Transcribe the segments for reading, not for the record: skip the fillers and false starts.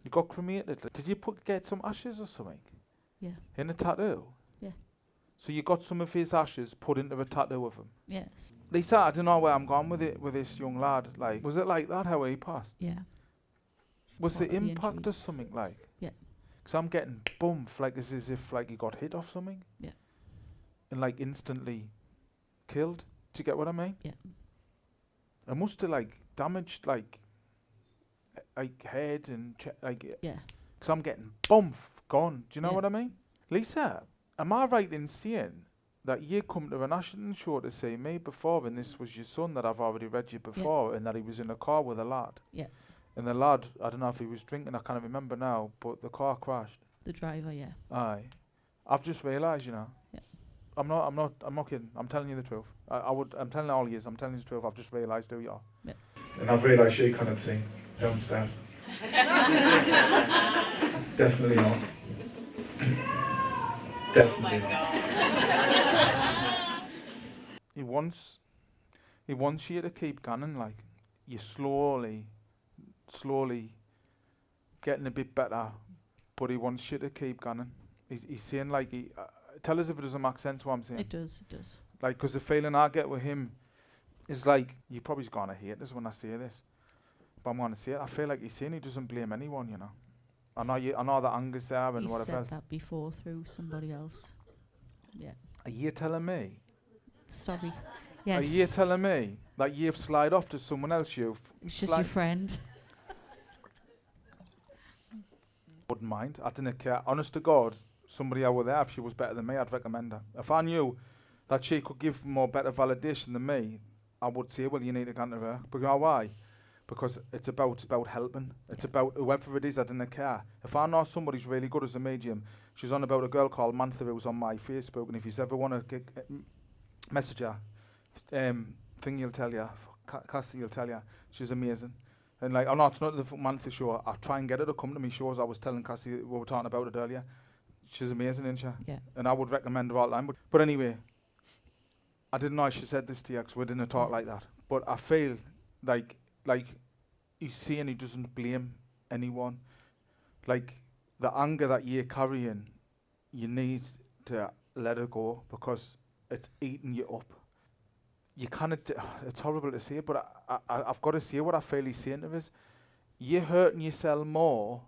You got cremated. Did you get some ashes or something? Yeah. In a tattoo? Yeah. So you got some of his ashes put into a tattoo of him? Yes. Lisa, I don't know where I'm going with it, with this young lad. Like, was it like that how he passed? Yeah. Was What the are the impact or injuries? something like? Yeah. Because I'm getting bumf, like it's as if like he got hit off something. Yeah. And like instantly killed. Do you get what I mean? Yeah. It must have like damaged like head and like. Yeah. Because I'm getting bumf gone. Do you know Yeah. what I mean? Lisa, am I right in saying that you come to a national show to see me before, and this was your son that I've already read you before, and that he was in a car with a lad? Yeah. And the lad, I don't know if he was drinking, I can't remember now, but the car crashed. The driver, yeah. Aye. I've just realised, you know. Yeah. I'm not kidding. I'm telling you the truth. I'm telling all you, I'm telling you the truth. I've just realised who you are. Yeah. And I've realised you can't see downstairs. Definitely not. Definitely not. He wants you to keep going, like you're slowly getting a bit better, but he wants you to keep going. He's saying like, tell us if it doesn't make sense what I'm saying. It does. Like, because the feeling I get with him is like, you're probably going to hate this when I say this, but I'm going to say it. I feel like he's saying he doesn't blame anyone, you know. I know the anger's there and You whatever said else. that before through somebody else. Yeah. Are you telling me? Sorry. Yes. Are you telling me that you've slide off to someone else? It's just your friend. Wouldn't mind. I didn't care. Honest to God, somebody out there, if she was better than me, I'd recommend her. If I knew that she could give more better validation than me, I would say, well, you need to go to her. But you know why? Because it's about helping. It's about whoever it is, I didn't care. If I know somebody's really good as a medium, she's on about a girl called Mantha who's on my Facebook, and if you ever want to message her, thing you'll tell you, Cassie will tell you, she's amazing. And like, oh no, it's not the Mantha show. I try and get her to come to me shows. I was telling Cassie, we were talking about it earlier. She's amazing, isn't she? Yeah. And I would recommend her all the time. But anyway, I didn't know she said this to you because we didn't talk like that. But I feel like he's saying he doesn't blame anyone. Like, the anger that you're carrying, you need to let it go because it's eating you up. You cannot, it's horrible to say, but I've got to say what I feel he's saying to us. You're hurting yourself more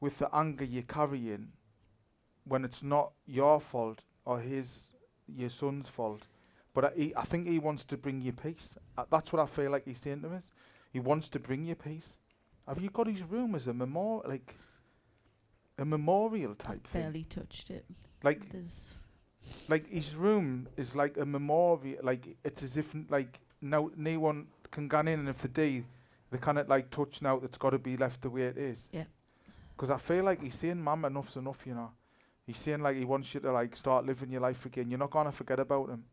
with the anger you're carrying when it's not your fault or your son's fault. But I think he wants to bring you peace. That's what I feel like he's saying to us. He wants to bring you peace. Have you got his room as a memorial, like a memorial type thing? Barely touched it. Like, There's like his room is like a memorial. Like, it's as if like no one can go in, and if they do, they cannot like touch now. It's got to be left the way it is. Yeah. Because I feel like he's saying, "Mum, enough's enough," you know. He's saying like he wants you to like start living your life again. You're not gonna forget about him.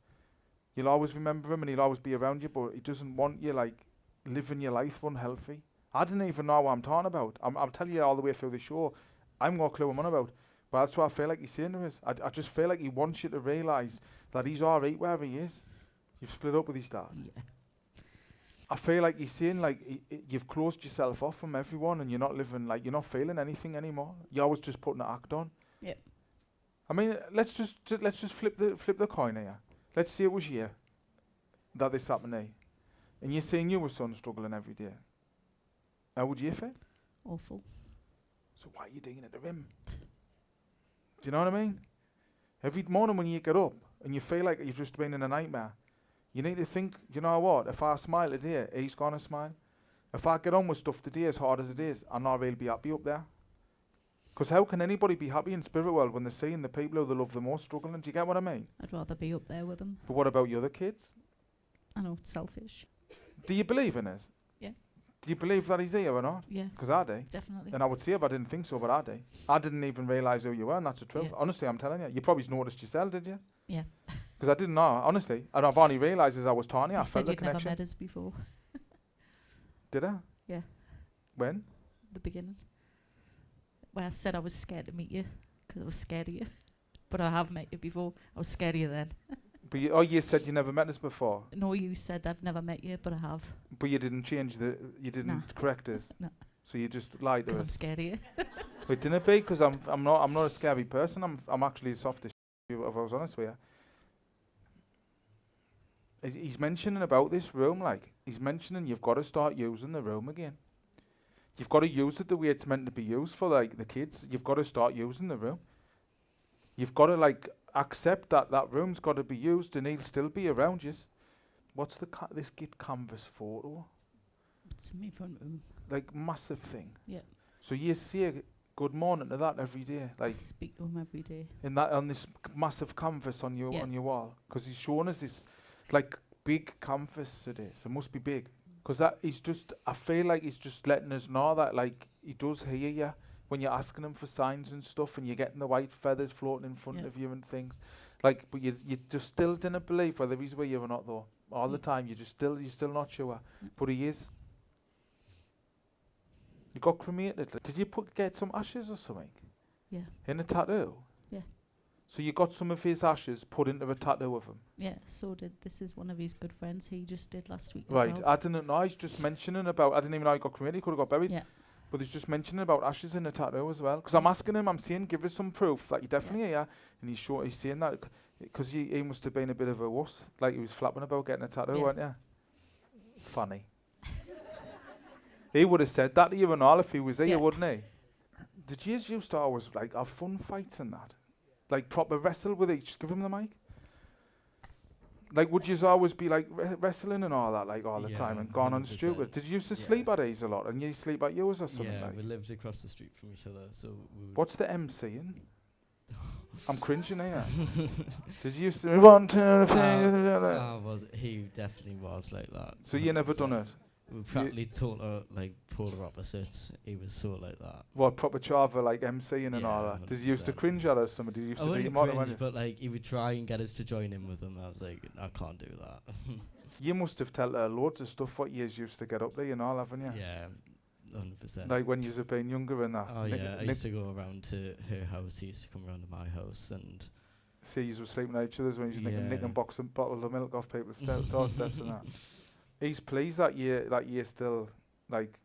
You'll always remember him, and he'll always be around you. But he doesn't want you like living your life unhealthy. I didn't even know what I'm talking about. I'm telling you all the way through the show. I'm got a clue what I'm on about. But that's what I feel like he's saying to us. I just feel like he wants you to realise that he's alright wherever he is. You've split up with his dad. yeah. I feel like he's saying like you've closed yourself off from everyone, and you're not living, like you're not feeling anything anymore. You're always just putting an act on. Yeah. I mean, let's just flip the coin here. Let's say it was you that this happened to you, and you're saying your son struggling every day. How would you feel? Awful. So why are you doing it to him? Do you know what I mean? Every morning when you get up and you feel like you've just been in a nightmare, you need to think, you know what, if I smile today, he's going to smile. If I get on with stuff today as hard as it is, I know I'll be happy up there. Because how can anybody be happy in spirit world when they're seeing the people who they love the most struggling? Do you get what I mean? I'd rather be up there with them. But what about your other kids? I know it's selfish. Do you believe in this? Yeah. Do you believe that he's here or not? Yeah. Because I do. Definitely. And I would say if I didn't think so, but I do. I didn't even realise who you were, and that's the truth. Yeah. Honestly, I'm telling you. You probably noticed yourself, did you? Yeah. Because I didn't know, honestly. And I've only realised as I was talking, I You felt said the you'd never connection. met us before. Did I? Yeah. When? The beginning. Where I said I was scared to meet you because I was scared of you. But I have met you before. I was scared of you then. But you said you never met us before. No, you said I've never met you, but I have. But you didn't change you didn't Nah. correct us. No. So you just lie to Because I'm us. scared of you. Wait, didn't it be? Because I'm not a scary person. I'm actually the softest. If I was honest with you. He's mentioning about this room, like he's mentioning you've got to start using the room again. You've got to use it the way it's meant to be used for like the kids. You've got to start using the room. You've got to like accept that that room's got to be used, and he'll still be around you. What's this git canvas photo? It's in my front room. Like massive thing. Yeah. So you say good morning to that every day, I like speak to him every day. in that on this massive canvas on your wall, because he's showing us this like big canvas it is. It must be big, because that he's just. I feel like he's just letting us know that like he does hear you when you're asking him for signs and stuff, and you're getting the white feathers floating in front of you and things. Like, but you just still didn't believe whether he's with you or not though. All the time, you're still not sure, but he is. You got cremated. Did you get some ashes or something? Yeah. In a tattoo? Yeah. So you got some of his ashes put into a tattoo of him? Yeah, so this is one of his good friends. He just did last week Right, as well. I didn't know. He's just mentioning about, I didn't even know he got cremated. He could have got buried. Yeah. But he's just mentioning about ashes in a tattoo as well. Because I'm asking him, I'm saying, give us some proof that you definitely here. And he's saying that because he must have been a bit of a wuss. Like he was flapping about getting a tattoo, weren't you? Funny. He would have said that to you and all if he was here, wouldn't he? Did you used to always like have fun fights and that? Like proper wrestle with each? Give him the mic. Like would you always be like wrestling and all that like all the time and gone on 100%. stupid? Did you used to sleep at these a lot and you sleep at yours or something? Yeah, like? we lived across the street from each other, so we would What's the MC in? I'm cringing here. Did you used to want to he definitely was like that. So you never done it? We practically like polar opposites. He was so like that. What, proper chava like MCing and all Yeah, that? Did you used to 100%. cringe at us? Somebody used I to do wouldn't more cringe, than but like he would try and get us to join in with him. I was like, I can't do that. You must have told her loads of stuff what you used to get up there and all, haven't you? Yeah, 100%. Like when you were being younger and that. Oh yeah, I used to go around to her house. He used to come around to my house, and see you were sleeping at each other's when you was nicking box and bottles of milk off people's doorsteps and that. He's pleased that you still like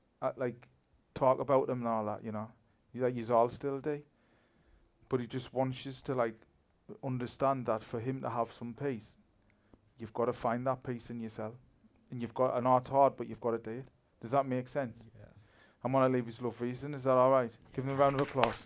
talk about him and all that, you know. Like you all still do. But he just wants you to like understand that for him to have some peace, you've got to find that peace in yourself. And you've got, and it's hard, but you've got to do it. Does that make sense? yeah. I'm going to leave his love reason. Is that all right? Give him a round of applause.